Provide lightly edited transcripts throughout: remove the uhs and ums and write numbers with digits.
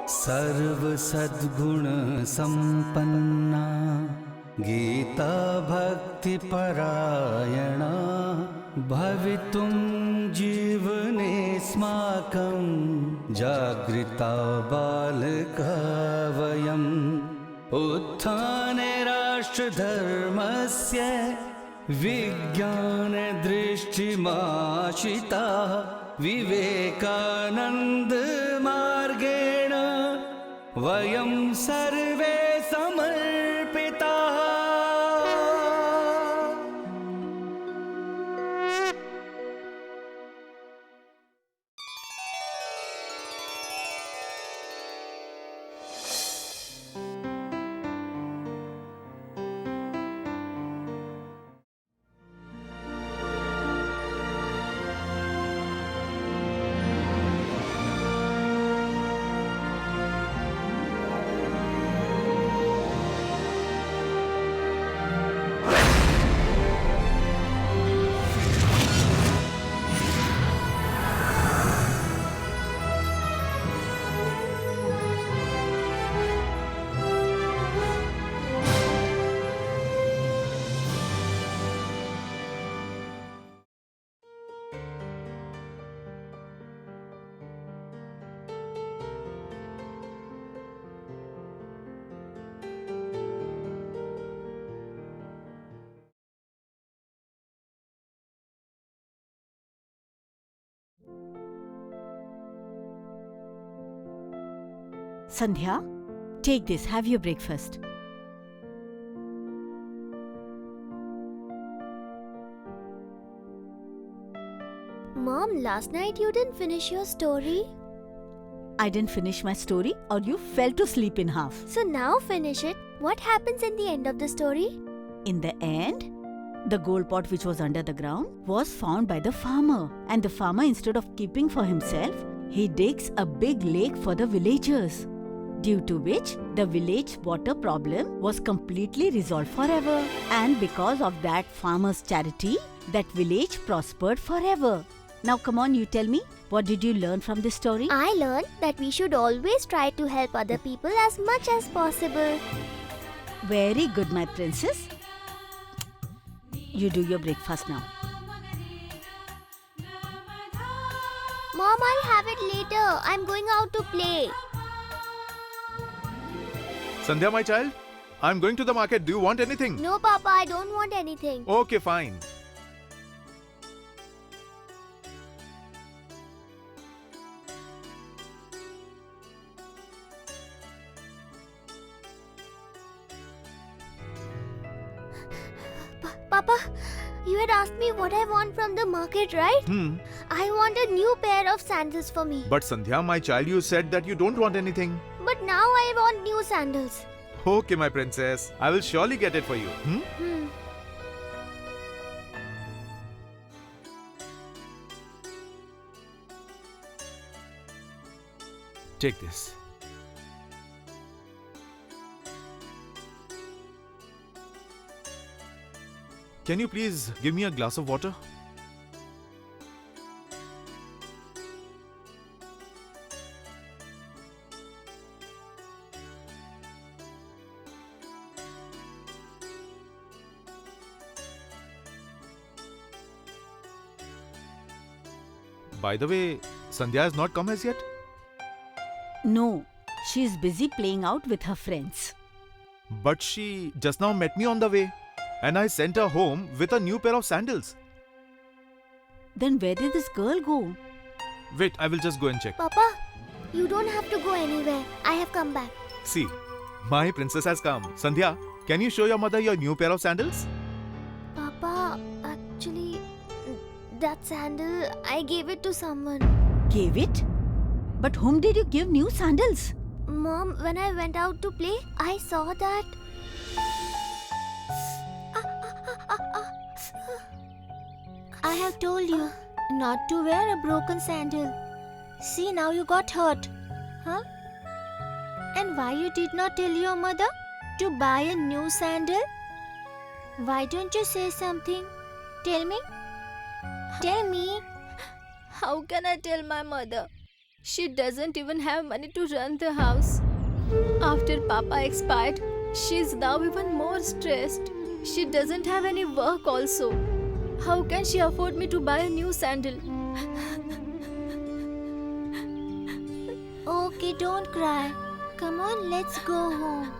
सर्व सद्गुण संपन्ना गीता भक्ति परायणा भवितुं जीवनेऽस्माकं जागृता बालका वयम् उत्थाने राष्ट्रधर्मस्य विज्ञानदृष्टिमाशिता विवेकानन्दमार्गेण वयं सर्वे समर्पिताः। Sandhya, take this, have your breakfast. Mom, last night you didn't finish your story. I didn't finish my story or you fell to sleep in half. So now finish it. What happens in the end of the story? In the end, the gold pot which was under the ground was found by the farmer. And the farmer, instead of keeping for himself, he digs a big lake for the villagers, due to which the village water problem was completely resolved forever. And because of that farmer's charity, that village prospered forever. Now come on, you tell me, what did you learn from this story? I learned that we should always try to help other people as much as possible. Very good, my princess. You do your breakfast now. Mom, I'll have it later. I'm going out to play. Sandhya, my child, I'm going to the market. Do you want anything? No, Papa, I don't want anything. Okay, fine. Papa, you had asked me what I want from the market, right? I want a new pair of sandals for me. But Sandhya, my child, you said that you don't want anything. But now I want new sandals. Okay, my princess. I will surely get it for you. Take this. Can you please give me a glass of water? By the way, Sandhya has not come as yet? No, she is busy playing out with her friends. But she just now met me on the way. And I sent her home with a new pair of sandals. Then where did this girl go? Wait, I will just go and check. Papa, you don't have to go anywhere. I have come back. See, my princess has come. Sandhya, can you show your mother your new pair of sandals? Papa, actually, that sandal, I gave it to someone. Gave it? But whom did you give new sandals? Mom, when I went out to play, I saw that. I have told you not to wear a broken sandal. See, now you got hurt. Huh? And why you did not tell your mother to buy a new sandal? Why don't you say something? Tell me. Tell me. How can I tell my mother? She doesn't even have money to run the house. After Papa expired, she's now even more stressed. She doesn't have any work also. How can she afford me to buy a new sandal? Okay, don't cry. Come on, let's go home.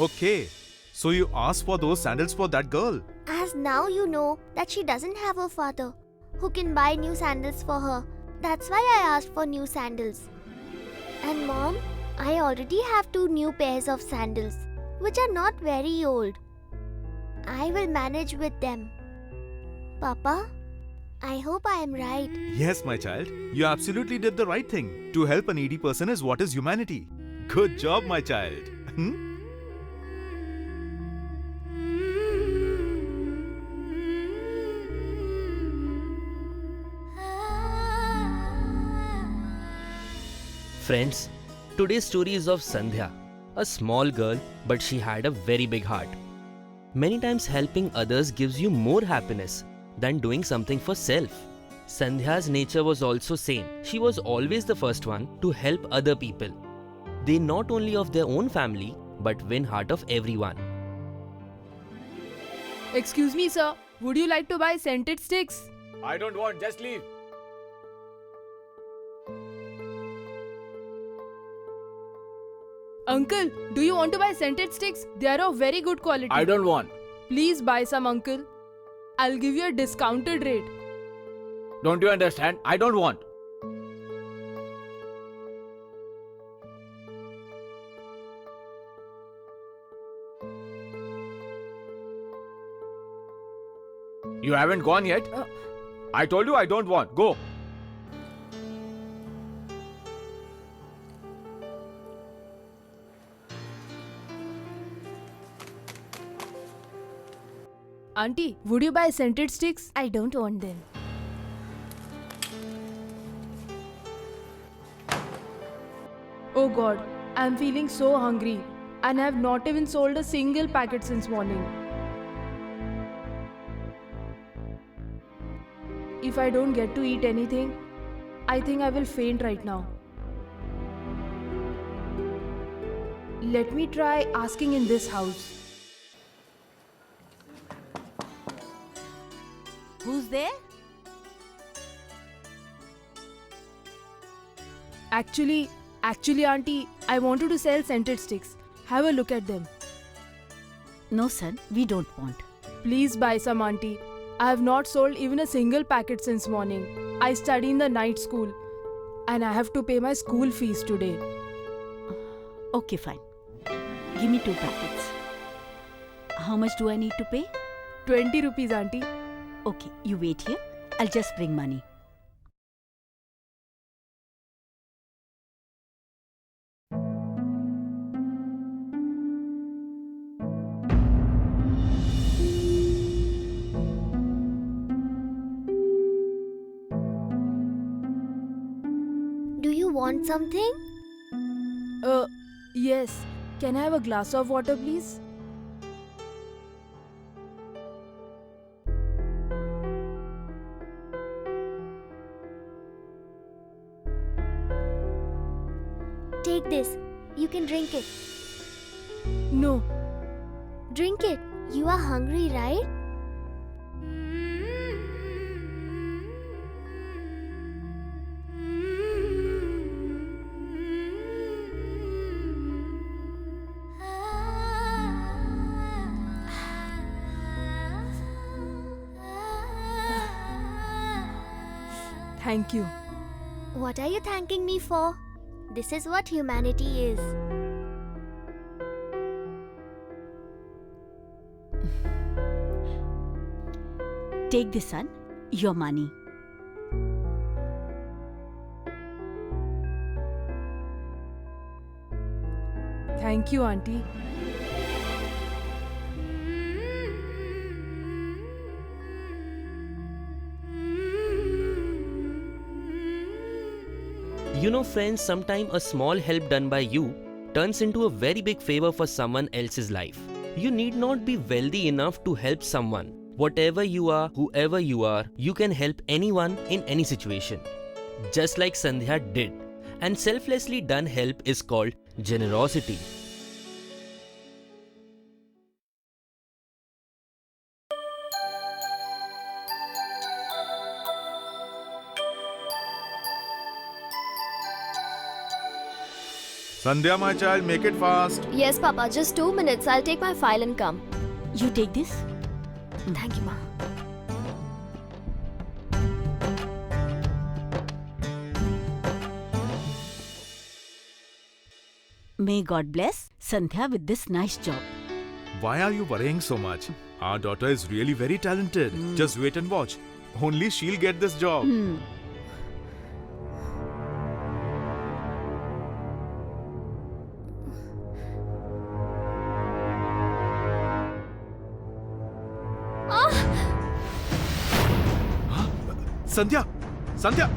Okay, so you asked for those sandals for that girl. As now you know that she doesn't have a father who can buy new sandals for her. That's why I asked for new sandals. And mom, I already have 2 new pairs of sandals, which are not very old. I will manage with them. Papa, I hope I am right. Yes, my child, you absolutely did the right thing. To help a needy person is what is humanity. Good job, my child. Friends, today's story is of Sandhya, a small girl, but she had a very big heart. Many times helping others gives you more happiness than doing something for self. Sandhya's nature was also same. She was always the first one to help other people. They not only of their own family, but win heart of everyone. Excuse me, sir. Would you like to buy scented sticks? I don't want, just leave. Uncle, do you want to buy scented sticks? They are of very good quality. I don't want. Please buy some, uncle. I'll give you a discounted rate. Don't you understand? I don't want. You haven't gone yet? I told you I don't want. Go. Auntie, would you buy scented sticks? I don't want them. Oh God, I'm feeling so hungry and I've not even sold a single packet since morning. If I don't get to eat anything, I think I will faint right now. Let me try asking in this house. Who's there? Actually, auntie, I wanted to sell scented sticks. Have a look at them. No, son, we don't want. Please buy some, auntie. I have not sold even a single packet since morning. I study in the night school and I have to pay my school fees today. Okay, fine. Give me 2 packets. How much do I need to pay? 20 rupees, auntie. Okay, you wait here. I'll just bring money. Do you want something? Yes. Can I have a glass of water, please? Take this. You can drink it. No. Drink it. You are hungry, right? Thank you. What are you thanking me for? This is what humanity is. Take this, son. Your money. Thank you, Auntie. You know, friends, sometimes a small help done by you turns into a very big favor for someone else's life. You need not be wealthy enough to help someone. Whatever you are, whoever you are, you can help anyone in any situation. Just like Sandhya did. And selflessly done help is called generosity. Sandhya, my child, make it fast. Yes, Papa, just 2 minutes. I'll take my file and come. You take this. Thank you, Ma. May God bless Sandhya with this nice job. Why are you worrying so much? Our daughter is really very talented. Just wait and watch. Only she'll get this job. Sandhya! Sandhya!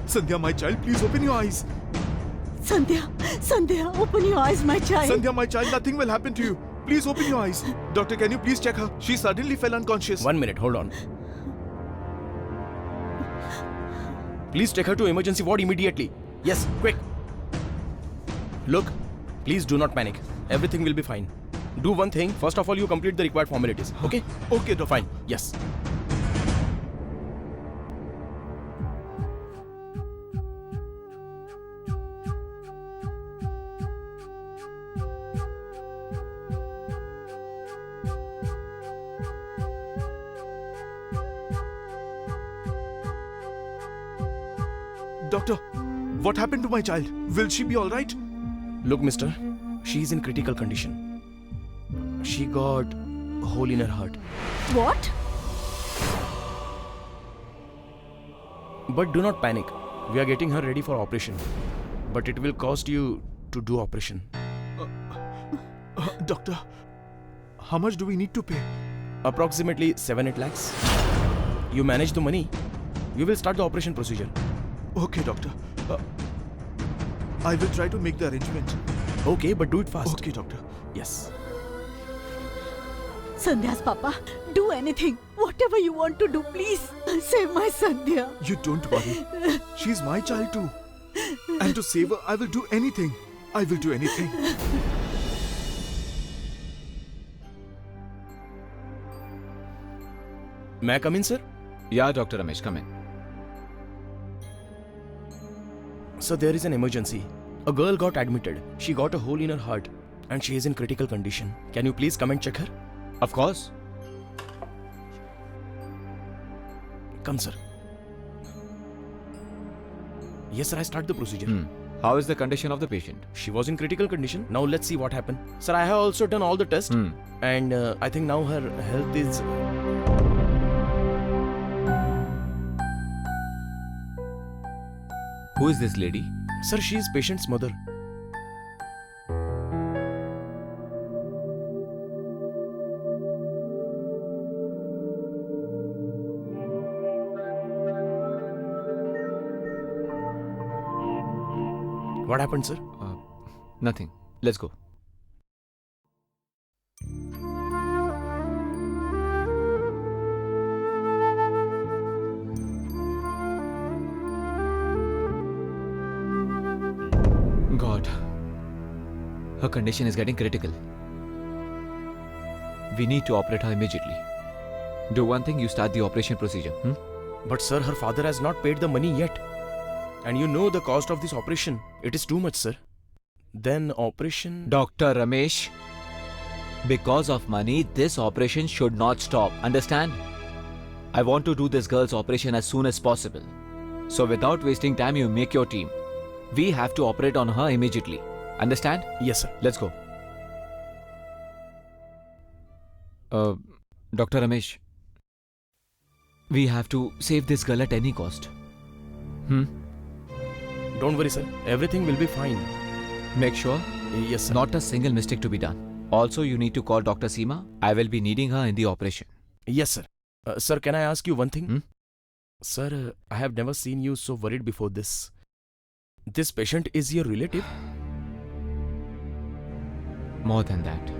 Sandhya, my child, please open your eyes. Sandhya, open your eyes, my child. Sandhya, my child, nothing will happen to you. Please open your eyes. Doctor, can you please check her? She suddenly fell unconscious. 1 minute, hold on. Please take her to emergency ward immediately. Yes, quick. Look, please do not panic. Everything will be fine. Do one thing. First of all, you complete the required formalities. Okay? Okay, doctor. Fine. Yes. Doctor, what happened to my child? Will she be alright? Look, mister, she is in critical condition. She got a hole in her heart. What? But do not panic. We are getting her ready for operation. But it will cost you to do operation. Doctor, how much do we need to pay? Approximately 7-8 lakhs. You manage the money. We will start the operation procedure. Okay, doctor. I will try to make the arrangement. Okay, but do it fast. Okay, doctor. Yes. Sandhya's papa, do anything. Whatever you want to do, please. Save my Sandhya. You don't worry. She's my child too. And to save her, I will do anything. I will do anything. May I come in, sir? Yeah, Dr. Ramesh, come in. So there is an emergency. A girl got admitted. She got a hole in her heart and she is in critical condition. Can you please come and check her? Of course. Come, sir. Yes, sir, I start the procedure. How is the condition of the patient? She was in critical condition. Now let's see what happened. Sir, I have also done all the tests and I think now her health is... Who is this lady? Sir, she is patient's mother. What happened, sir? Nothing. Let's go. God. Her condition is getting critical. We need to operate her immediately. Do one thing, you start the operation procedure. But sir, her father has not paid the money yet. And you know the cost of this operation. It is too much, sir. Then operation... Dr. Ramesh, because of money, this operation should not stop. Understand? I want to do this girl's operation as soon as possible. So without wasting time, you make your team. We have to operate on her immediately. Understand? Yes, sir. Let's go. Dr. Ramesh, we have to save this girl at any cost. Don't worry, sir. Everything will be fine. Make sure Yes, sir. not a single mistake to be done. Also, you need to call Dr. Seema. I will be needing her in the operation. Yes, sir. Sir, can I ask you one thing? Hmm? Sir, I have never seen you so worried before this. This patient is your relative? More than that.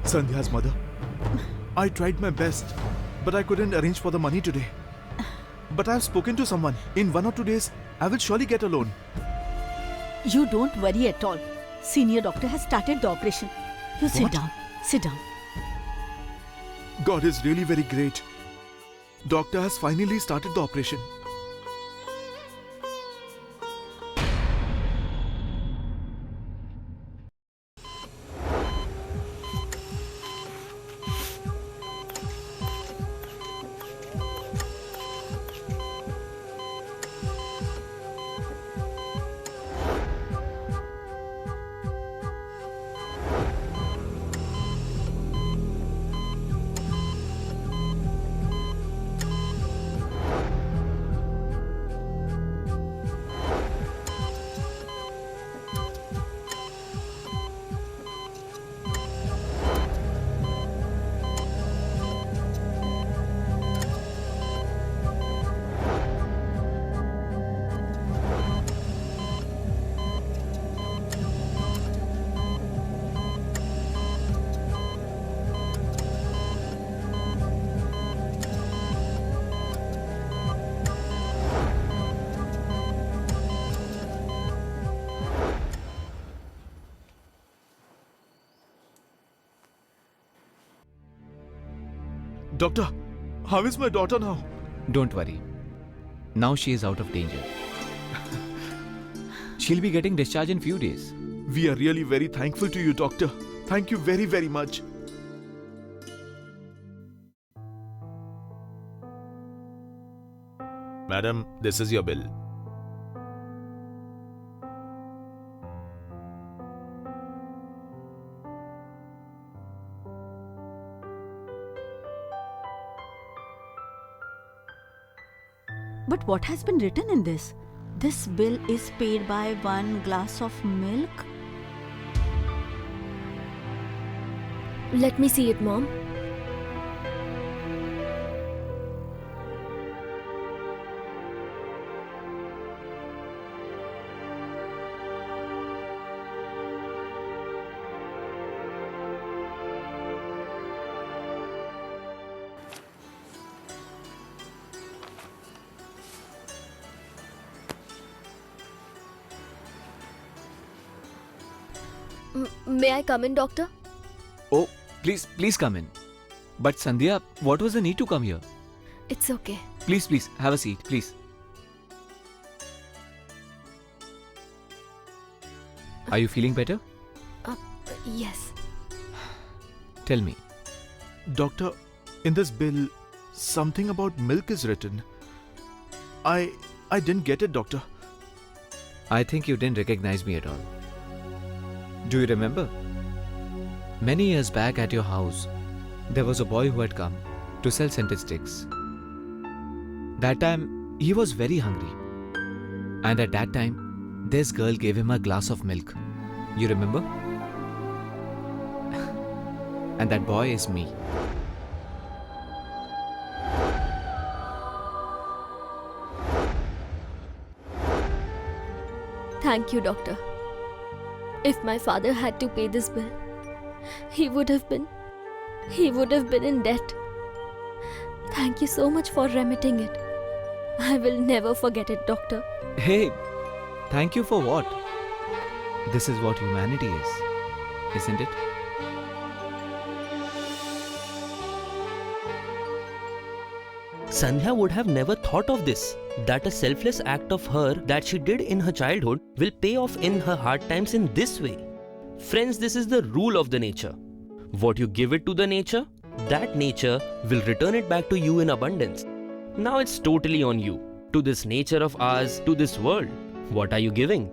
Sandhya's mother. I tried my best, but I couldn't arrange for the money today. But I've spoken to someone. In 1 or 2 days, I will surely get a loan. You don't worry at all. Senior doctor has started the operation. You sit What? down. Sit down. God is really very great. Doctor has finally started the operation. Doctor, how is my daughter now? Don't worry. Now she is out of danger. She'll be getting discharged in few days. We are really very thankful to you, doctor. Thank you very, very much. Madam, this is your bill. But what has been written in this? This bill is paid by 1 glass of milk. Let me see it, Mom. May I come in, doctor? Oh, please come in. But Sandhya, what was the need to come here? It's okay. Please, have a seat, please. Are you feeling better? Yes. Tell me. Doctor, in this bill, something about milk is written. I didn't get it, doctor. I think you didn't recognize me at all. Do you remember? Many years back at your house, there was a boy who had come to sell scented sticks. That time, he was very hungry. And at that time, this girl gave him a glass of milk. You remember? And that boy is me. Thank you, doctor. If my father had to pay this bill, he would have been in debt. Thank you so much for remitting it. I will never forget it, doctor. Hey, thank you for what? This is what humanity is. isn't it? Sandhya would have never thought of this, that a selfless act of her that she did in her childhood will pay off in her hard times in this way. Friends, this is the rule of the nature. What you give it to the nature, that nature will return it back to you in abundance. Now it's totally on you. To this nature of ours, to this world, what are you giving?